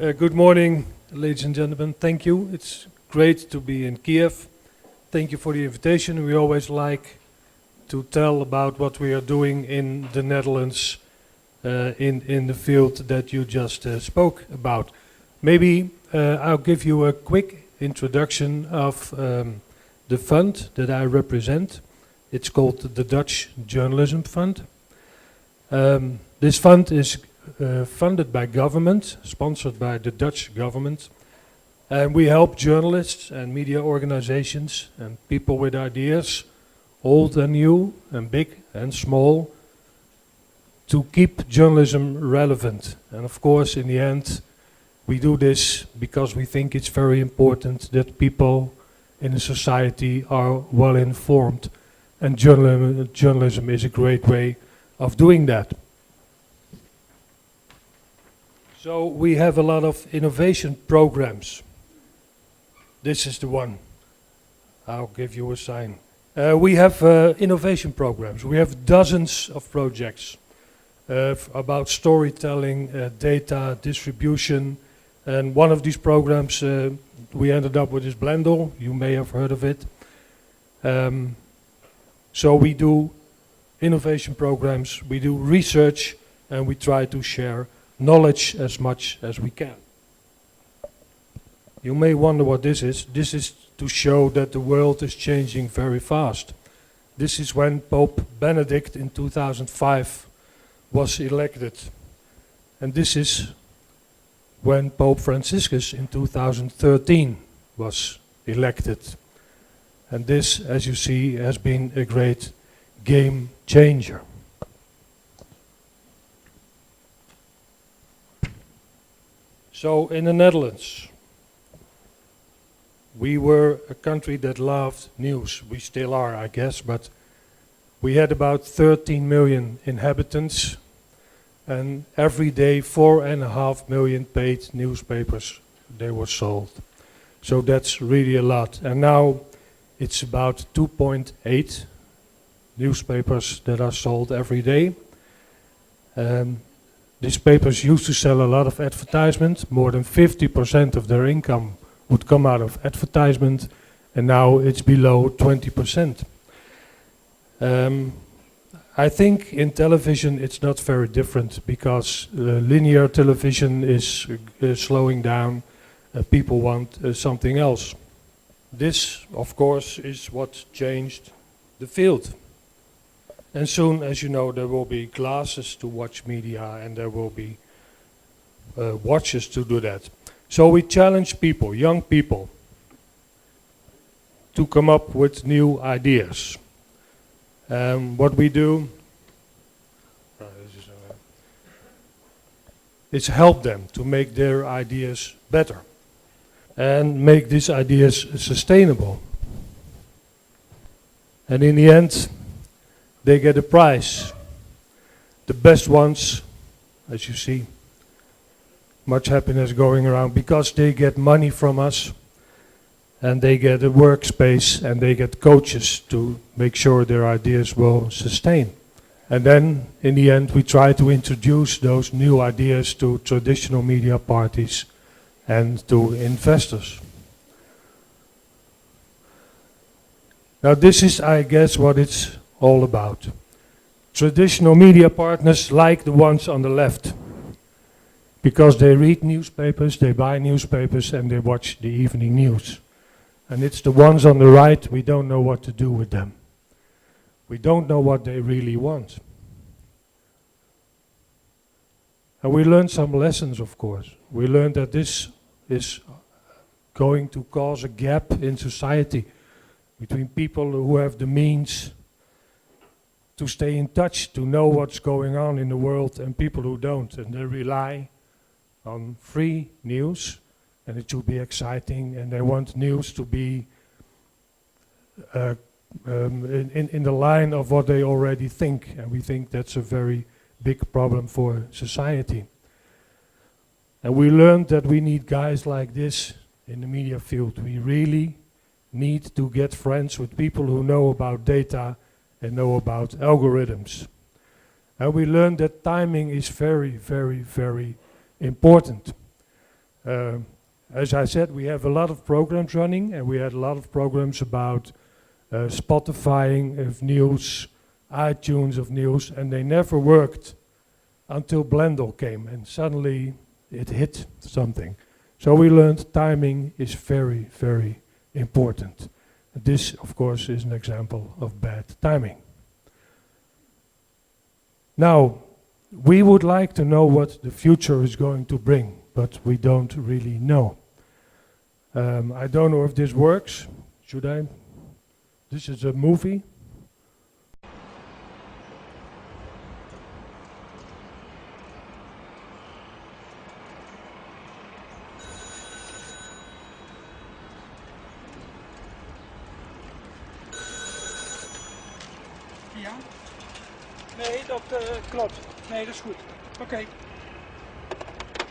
Good morning, ladies and gentlemen. Thank you. It's great to be in Kiev. Thank you for the invitation. We always like to tell about what we are doing in the Netherlands in the field that you just spoke about. Maybe I'll give you a quick introduction of the fund that I represent. It's called the Dutch Journalism Fund. This fund is funded by government, sponsored by the Dutch government, and we help journalists and media organizations and people with ideas, old and new and big and small, to keep journalism relevant. And of course, in the end, we do this because we think it's very important that people in a society are well informed, and journalism is a great way of doing that. So we have a lot of innovation programs. This is the one. I'll give you a sign. We have innovation programs. We have dozens of projects about storytelling, data, distribution. And one of these programs, we ended up with is Blendel. You may have heard of it. So we do innovation programs, we do research, and we try to share knowledge as much as we can. You may wonder what this is. This is to show that the world is changing very fast. This is when Pope Benedict in 2005 was elected. And this is when Pope Franciscus in 2013 was elected. And this, as you see, has been a great game changer. So in the Netherlands, we were a country that loved news. We still are, I guess, but we had about 13 million inhabitants, and every day 4.5 million paid newspapers, they were sold. So that's really a lot. And now it's about 2.8 newspapers that are sold every day. These papers used to sell a lot of advertisement. More than 50% of their income would come out of advertisement, and now it's below 20%. I think in television it's not very different, because linear television is slowing down. People want something else. This, of course, is what changed the field. And soon, as you know, there will be glasses to watch media, and there will be watches to do that. So we challenge people, young people, to come up with new ideas. What we do is help them to make their ideas better and make these ideas sustainable. And in the end, they get a prize. The best ones, as you see, much happiness going around, because they get money from us, and they get a workspace, and they get coaches to make sure their ideas will sustain. And then, in the end, we try to introduce those new ideas to traditional media parties and to investors. Now this is, I guess, what it's all about. Traditional media partners like the ones on the left, because they read newspapers, they buy newspapers, and they watch the evening news. And it's the ones on the right, we don't know what to do with them. We don't know what they really want. And we learned some lessons, of course. We learned that this is going to cause a gap in society between people who have the means to stay in touch, to know what's going on in the world, and people who don't. And they rely on free news, and it should be exciting, and they want news to be in the line of what they already think. And we think that's a very big problem for society. And we learned that we need guys like this in the media field. We really need to get friends with people who know about data and know about algorithms. And we learned that timing is very, very, very important. As I said, we have a lot of programs running, and we had a lot of programs about Spotifying of news, iTunes of news, and they never worked until Blendle came, and suddenly it hit something. So we learned timing is very, very important. This, of course, is an example of bad timing. Now, we would like to know what the future is going to bring, but we don't really know. I don't know if this works. Should I? This is a movie. Ja? Nee, dat klopt. Nee, dat is goed. Oké.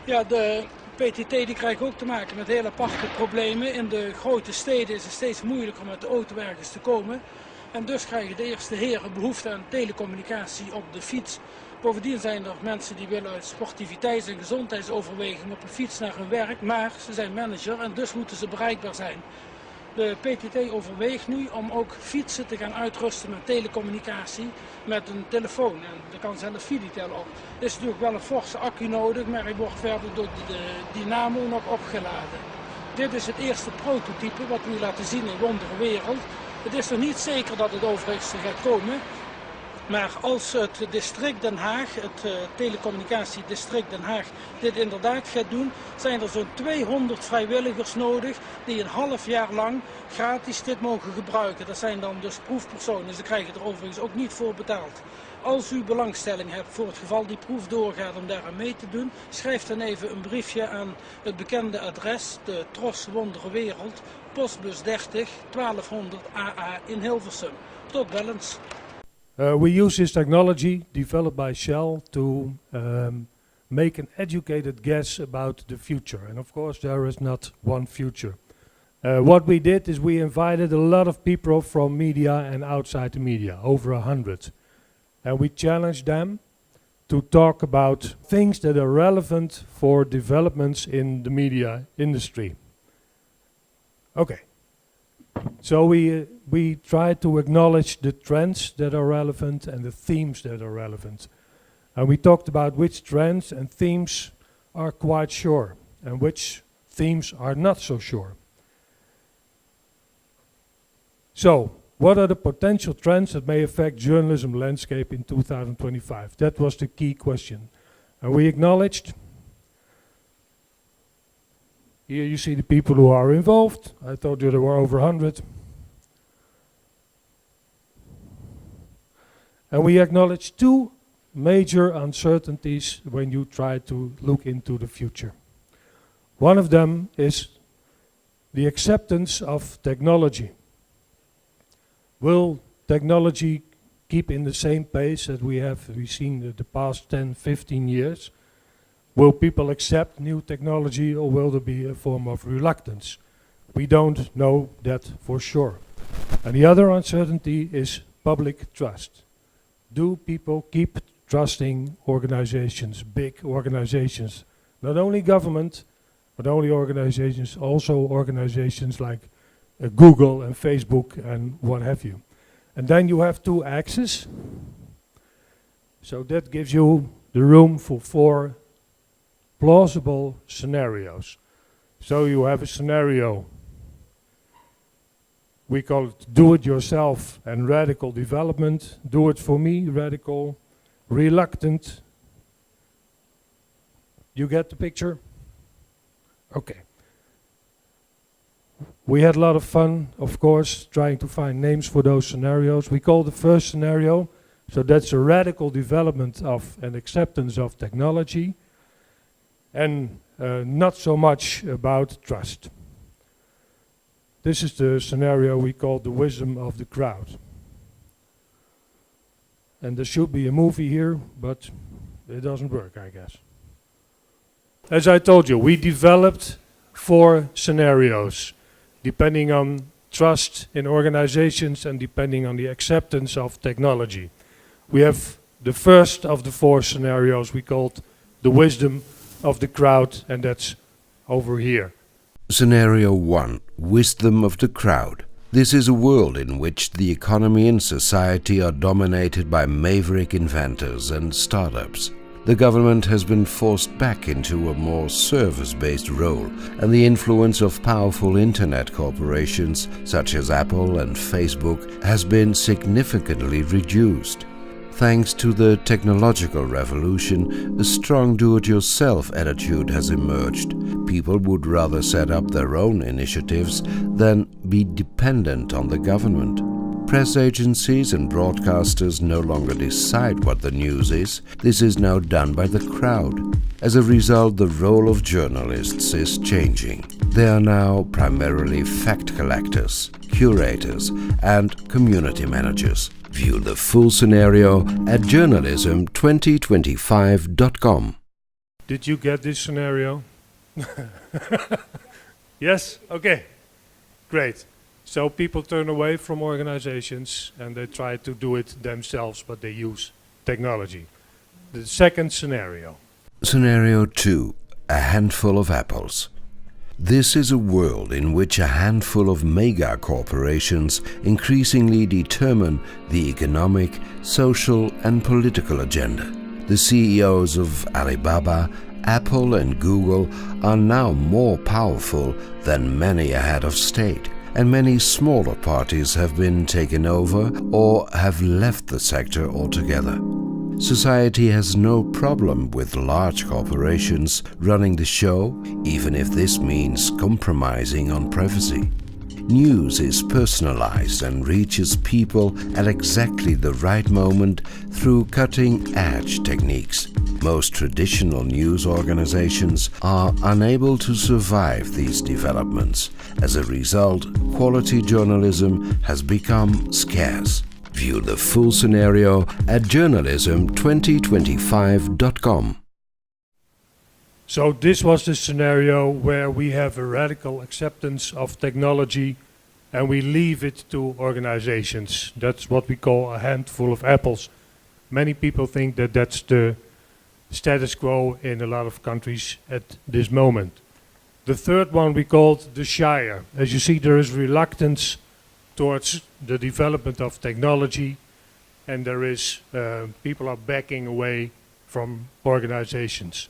Ja, de PTT die krijgt ook te maken met heel aparte problemen. In de grote steden is het steeds moeilijker om met de auto ergens te komen. En dus krijgen de eerste heren behoefte aan telecommunicatie op de fiets. Bovendien zijn er mensen die willen uit sportiviteits- en gezondheidsoverwegingen op een fiets naar hun werk. Maar ze zijn manager en dus moeten ze bereikbaar zijn. De PTT overweegt nu om ook fietsen te gaan uitrusten met telecommunicatie met een telefoon. En er kan zelfs Fiditel op. Er is natuurlijk wel een forse accu nodig, maar hij wordt verder door de dynamo nog opgeladen. Dit is het eerste prototype wat we u laten zien in Wondere Wereld. Het is nog niet zeker dat het overigens gaat komen. Maar als het district Den Haag, het telecommunicatiedistrict Den Haag, dit inderdaad gaat doen, zijn er zo'n 200 vrijwilligers nodig die een half jaar lang gratis dit mogen gebruiken. Dat zijn dan dus proefpersonen, ze krijgen er overigens ook niet voor betaald. Als u belangstelling hebt voor het geval die proef doorgaat om daaraan mee te doen, schrijf dan even een briefje aan het bekende adres, de Tros Wondere Wereld, postbus 30 1200 AA in Hilversum. Tot bellens. We use this technology developed by Shell to make an educated guess about the future. And of course there is not one future. What we did is we invited a lot of people from media and outside the media, over 100. And we challenged them to talk about things that are relevant for developments in the media industry. Okay. So we try to acknowledge the trends that are relevant and the themes that are relevant. And we talked about which trends and themes are quite sure and which themes are not so sure. So, what are the potential trends that may affect journalism landscape in 2025? That was the key question. And we acknowledged. Here you see the people who are involved. I told you there were over 100. And we acknowledge two major uncertainties when you try to look into the future. One of them is the acceptance of technology. Will technology keep in the same pace that we've seen the past 10, 15 years? Will people accept new technology, or will there be a form of reluctance? We don't know that for sure. And the other uncertainty is public trust. Do people keep trusting organizations, big organizations? Not only government, but only organizations, also organizations like Google and Facebook and what have you. And then you have two axes. So that gives you the room for 4 plausible scenarios. So you have a scenario, we call it do it yourself and radical development, do it for me, radical, reluctant. You get the picture? Okay. We had a lot of fun, of course, trying to find names for those scenarios. We call the first scenario, so that's a radical development of and acceptance of technology, and not so much about trust. This is the scenario we call the wisdom of the crowd. And there should be a movie here, but it doesn't work, I guess. As I told you, we developed 4 scenarios, depending on trust in organizations and depending on the acceptance of technology. We have the first of the 4 scenarios we called the wisdom of the crowd, and that's over here. Scenario 1. Wisdom of the crowd. This is a world in which the economy and society are dominated by maverick inventors and startups. The government has been forced back into a more service-based role, and the influence of powerful internet corporations such as Apple and Facebook has been significantly reduced. Thanks to the technological revolution, a strong do-it-yourself attitude has emerged. People would rather set up their own initiatives than be dependent on the government. Press agencies and broadcasters no longer decide what the news is. This is now done by the crowd. As a result, the role of journalists is changing. They are now primarily fact collectors, curators, and community managers. View the full scenario at journalism2025.com. Did you get this scenario? Yes? Okay. Great. So people turn away from organizations and they try to do it themselves, but they use technology. The second scenario. Scenario 2. A handful of apples. This is a world in which a handful of mega corporations increasingly determine the economic, social, and political agenda. The CEOs of Alibaba, Apple, and Google are now more powerful than many a head of state, and many smaller parties have been taken over or have left the sector altogether. Society has no problem with large corporations running the show, even if this means compromising on privacy. News is personalized and reaches people at exactly the right moment through cutting-edge techniques. Most traditional news organizations are unable to survive these developments. As a result, quality journalism has become scarce. View the full scenario at journalism2025.com. So this was the scenario where we have a radical acceptance of technology and we leave it to organizations. That's what we call a handful of apples. Many people think that that's the status quo in a lot of countries at this moment. The third one we called the Shire. As you see, there is reluctance towards the development of technology, and there is people are backing away from organizations.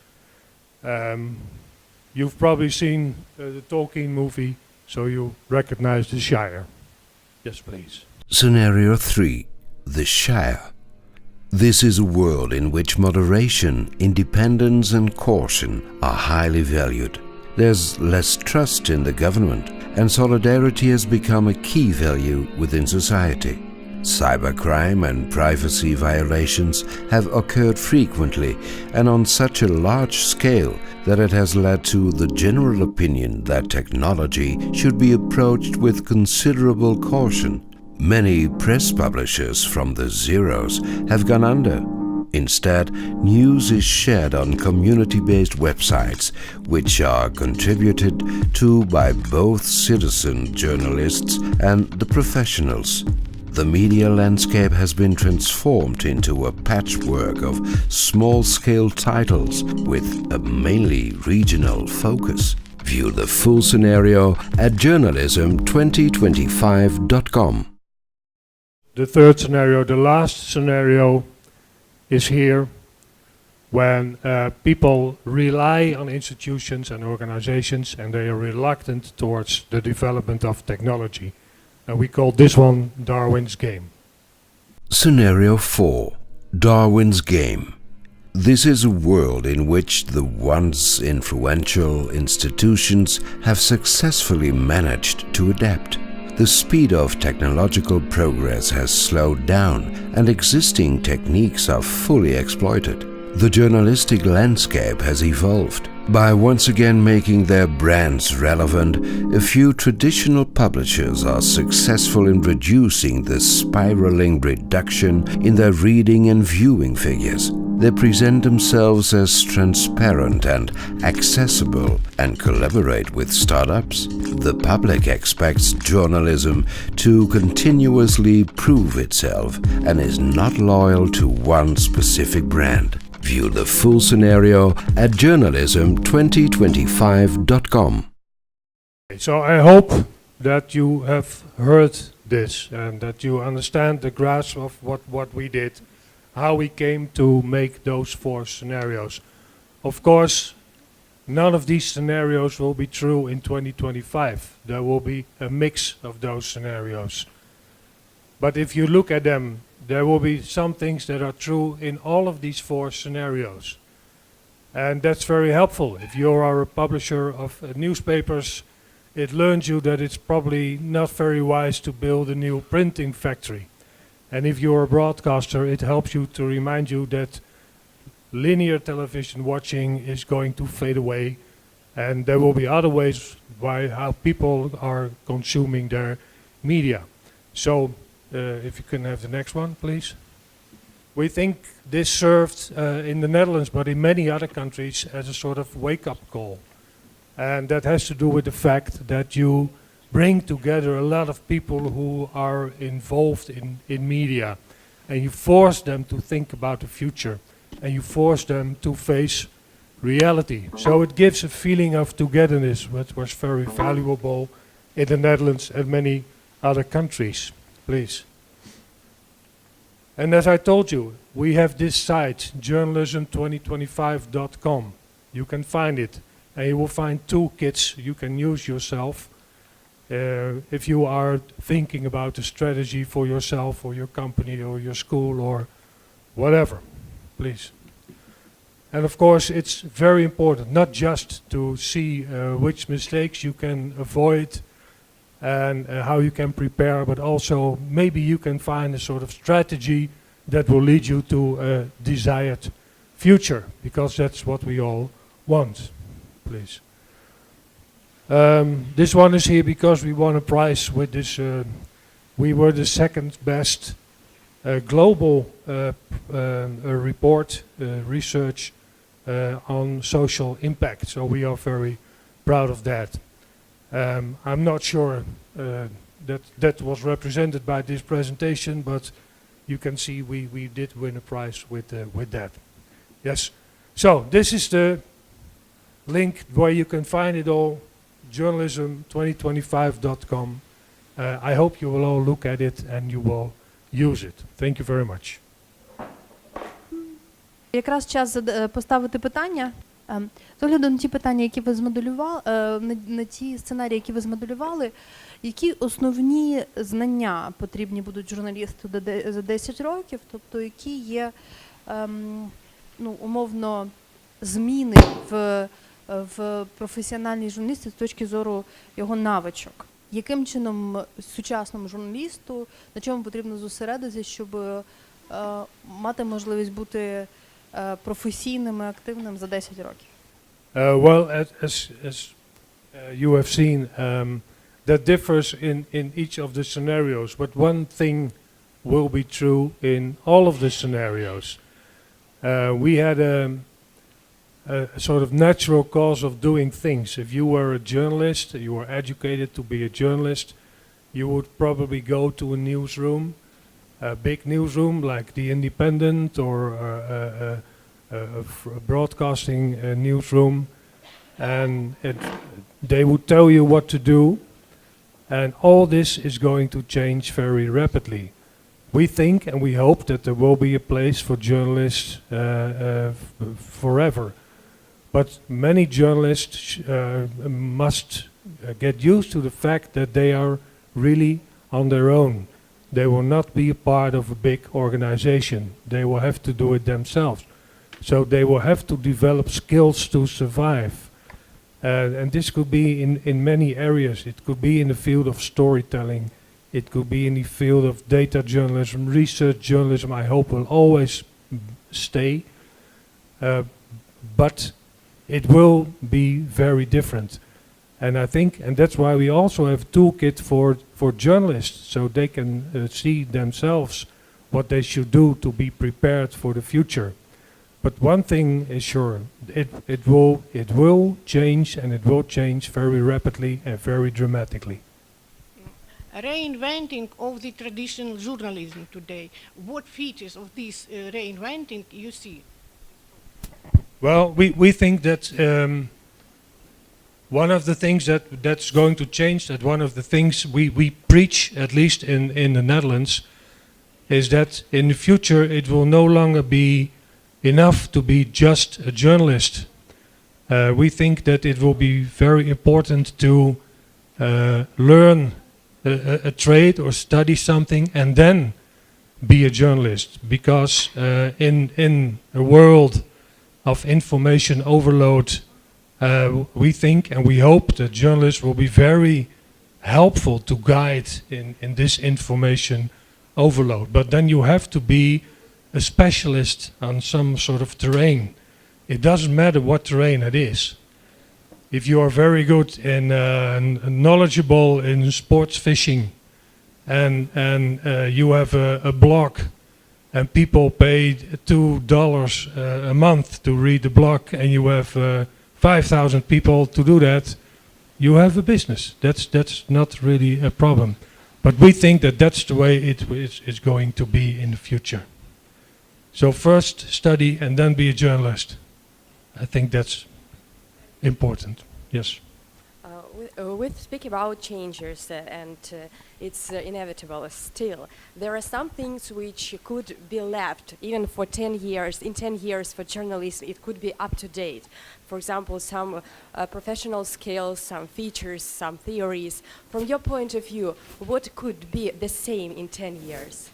You've probably seen the Tolkien movie, so you recognize the Shire. Yes, please. Scenario 3. The Shire. This is a world in which moderation, independence, and caution are highly valued. There's less trust in the government, and solidarity has become a key value within society. Cybercrime and privacy violations have occurred frequently and on such a large scale that it has led to the general opinion that technology should be approached with considerable caution. Many press publishers from the zeros have gone under. Instead, news is shared on community-based websites, which are contributed to by both citizen journalists and the professionals. The media landscape has been transformed into a patchwork of small-scale titles with a mainly regional focus. View the full scenario at journalism2025.com. The third scenario, the last scenario, is here when people rely on institutions and organizations and they are reluctant towards the development of technology. And we call this one Darwin's Game. Scenario 4. Darwin's Game. This is a world in which the once influential institutions have successfully managed to adapt. The speed of technological progress has slowed down and existing techniques are fully exploited. The journalistic landscape has evolved. By once again making their brands relevant, a few traditional publishers are successful in reducing the spiraling reduction in their reading and viewing figures. They present themselves as transparent and accessible and collaborate with startups. The public expects journalism to continuously prove itself and is not loyal to one specific brand. View the full scenario at journalism2025.com. So I hope that you have heard this and that you understand the grasp of what we did, how we came to make those 4 scenarios. Of course, none of these scenarios will be true in 2025. There will be a mix of those scenarios. But if you look at them, there will be some things that are true in all of these 4 scenarios. And that's very helpful. If you are a publisher of newspapers, it learns you that it's probably not very wise to build a new printing factory. And if you're a broadcaster, it helps you to remind you that linear television watching is going to fade away, and there will be other ways how people are consuming their media. So, if you can have the next one, please. We think this served in the Netherlands, but in many other countries, as a sort of wake-up call. And that has to do with the fact that you bring together a lot of people who are involved in media, and you force them to think about the future, and you force them to face reality. So it gives a feeling of togetherness, which was very valuable in the Netherlands and many other countries. Please. And as I told you, we have this site, journalism2025.com. You can find it, and you will find toolkits you can use yourself if you are thinking about a strategy for yourself or your company or your school or whatever. Please. And of course, it's very important not just to see which mistakes you can avoid and how you can prepare, but also maybe you can find a sort of strategy that will lead you to a desired future, because that's what we all want. Please. This one is here because we won a prize with this. We were the second best global report research on social impact. So we are very proud of that. I'm not sure that was represented by this presentation, but you can see we did win a prize with that. Yes. So this is the link where you can find it all, journalism2025.com. I hope you will all look at it and you will use it. Thank you very much. Якраз час поставити питання. З огляду на ті питання, які ви змоделювали, на ті сценарії, які ви змоделювали, які основні знання потрібні будуть журналісту за 10 років, тобто які є, умовно, зміни в професіональній журналістиці з точки зору його навичок? Яким чином сучасному журналісту, на чому потрібно зосередитися, щоб мати можливість бути професійним і активним за 10 років? Well, as you have seen, that differs in each of the scenarios, but one thing will be true in all of the scenarios. We had a sort of natural cause of doing things. If you were a journalist, you were educated to be a journalist, you would probably go to a newsroom, a big newsroom like The Independent or a broadcasting newsroom, and they would tell you what to do, and all this is going to change very rapidly. We think and we hope that there will be a place for journalists forever. But many journalists must get used to the fact that they are really on their own. They will not be a part of a big organization. They will have to do it themselves. So they will have to develop skills to survive. And this could be in many areas. It could be in the field of storytelling. It could be in the field of data journalism, research journalism, I hope will always stay. But it will be very different. And I think, and that's why we also have a toolkit for journalists, so they can see themselves what they should do to be prepared for the future. But one thing is sure, it will change, and it will change very rapidly and very dramatically. Reinventing of the traditional journalism today. What features of this reinventing you see? Well, we think that one of the things that's going to change, that one of the things we preach, at least in the Netherlands, is that in the future it will no longer be enough to be just a journalist. We think that it will be very important to learn a trade or study something and then be a journalist, because in a world of information overload, we think and we hope that journalists will be very helpful to guide in this information overload. But then you have to be a specialist on some sort of terrain. It doesn't matter what terrain it is. If you are very good and knowledgeable in sports fishing, and you have a blog, and people pay $2 a month to read the blog, and you have 5,000 people to do that, you have a business. That's not really a problem. But we think that that's the way it is going to be in the future. So first study and then be a journalist. I think that's important. Yes. We speak about changes and it's inevitable still. There are some things which could be left even for 10 years. In 10 years for journalism it could be up to date. For example, some professional skills, some features, some theories. From your point of view, what could be the same in 10 years?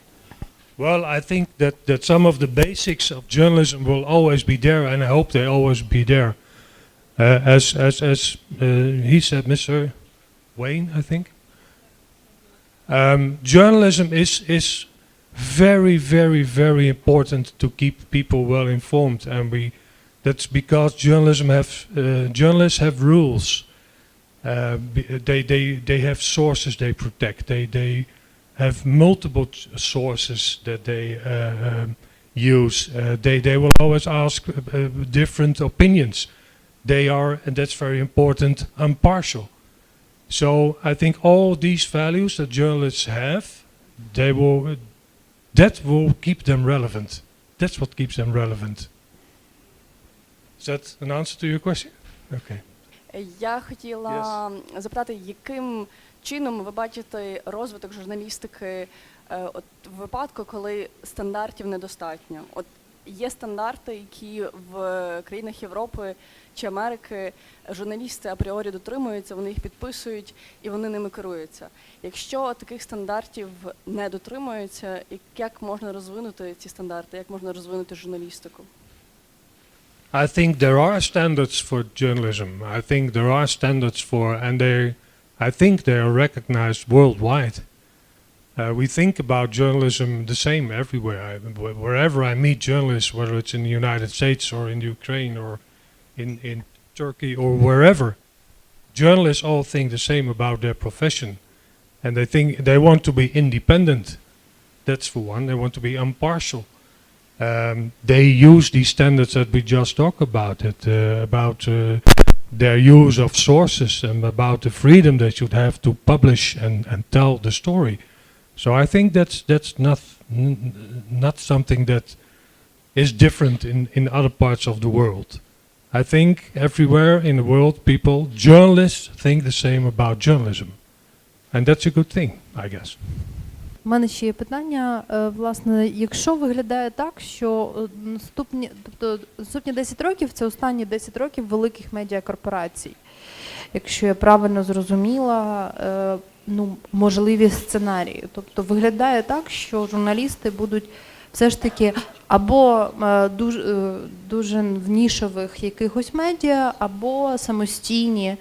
Well, I think that some of the basics of journalism will always be there, and I hope they always be there. As he said, Mr. Wayne, I think. Journalism is very, very, very important to keep people well informed, and that's because journalists have rules. They have sources they protect. They have multiple sources that they use. They will always ask different opinions. They are, and that's very important, impartial. So I think all these values that journalists have, that will keep them relevant. That's what keeps them relevant. Is that an answer to your question? Okay. Я хотіла запитати, яким чином ви бачите розвиток журналістики от в випадку, коли стандартів недостатньо? От є стандарти, які в країнах Європи чи Америки журналісти апріорі дотримуються, вони їх підписують і вони ними керуються. Якщо таких стандартів не дотримуються, як можна розвинути ці стандарти, як можна розвинути журналістику? I think there are standards for journalism. I think there are standards I think they are recognized worldwide. We think about journalism the same everywhere. Wherever I meet journalists, whether it's in the United States or in Ukraine or in Turkey or wherever, journalists all think the same about their profession. And they think they want to be independent. That's for one. They want to be impartial. They use these standards that we just talked about, their use of sources and about the freedom they should have to publish and tell the story. So I think that's not something that is different in other parts of the world. I think everywhere in the world, journalists think the same about journalism. And that's a good thing, I guess. У мене ще є питання, власне, якщо виглядає так, що наступні 10 років – це останні 10 років великих медіакорпорацій. Якщо я правильно зрозуміла, можливі сценарії. Тобто виглядає так, що журналісти будуть все ж таки або дуже в нішових якихось медіа, або самостійні.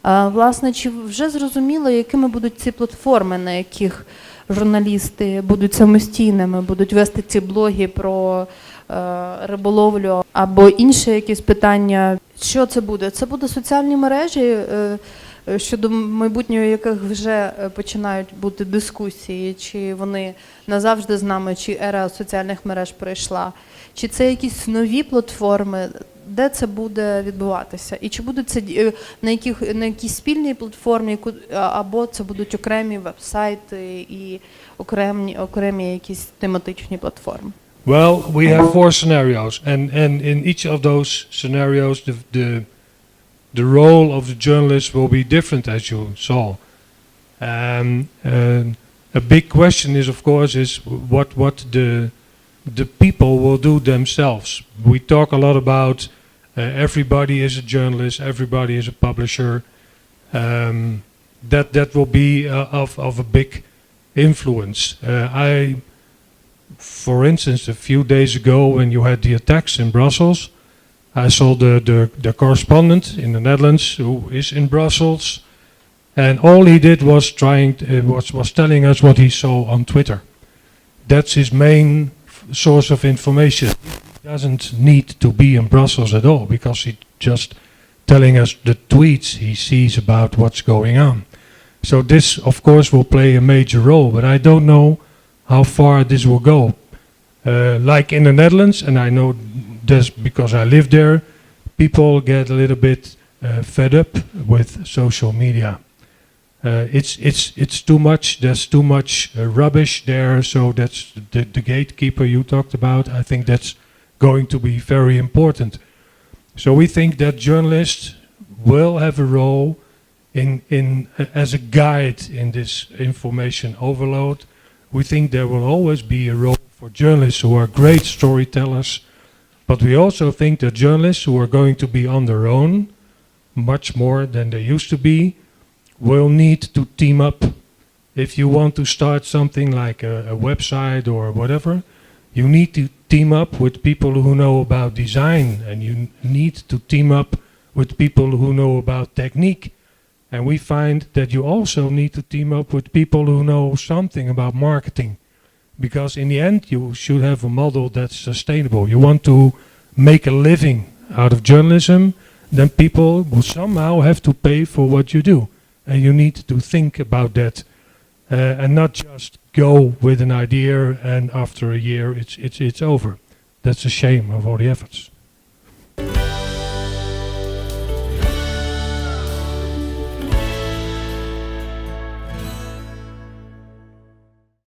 Власне, чи вже зрозуміло, якими будуть ці платформи, на яких журналісти будуть самостійними, будуть вести ці блоги про риболовлю або інші якісь питання? Що це буде? Це будуть соціальні мережі, щодо майбутнього яких вже починають бути дискусії, чи вони назавжди з нами, чи ера соціальних мереж пройшла, чи це якісь нові платформи, де це буде відбуватися, і чи буде це на якійсь спільній платформі, або це будуть окремі веб-сайти і окремі якісь тематичні платформи? Well, we have 4 scenarios, and in each of those scenarios, the role of the journalist will be different, as you saw. A big question is, of course, is what the people will do themselves. We talk a lot about everybody is a journalist, everybody is a publisher. That will be of a big influence. For instance, a few days ago, when you had the attacks in Brussels, I saw the correspondent in the Netherlands who is in Brussels, and all he did was was telling us what he saw on Twitter. That's his main source of information. He doesn't need to be in Brussels at all, because he's just telling us the tweets he sees about what's going on. So this, of course, will play a major role, but I don't know how far this will go. Like in the Netherlands, and I know this because I live there, people get a little bit fed up with social media. It's too much. There's too much rubbish there. So that's the gatekeeper you talked about. I think that's going to be very important. So we think that journalists will have a role in as a guide in this information overload. We think there will always be a role for journalists who are great storytellers, but we also think that journalists who are going to be on their own, much more than they used to be, will need to team up. If you want to start something like a website or whatever, you need to team up with people who know about design, and you need to team up with people who know about technique. And we find that you also need to team up with people who know something about marketing, because in the end you should have a model that's sustainable. You want to make a living out of journalism, then people will somehow have to pay for what you do. And you need to think about that and not just go with an idea and after a year it's over. That's a shame of all the efforts.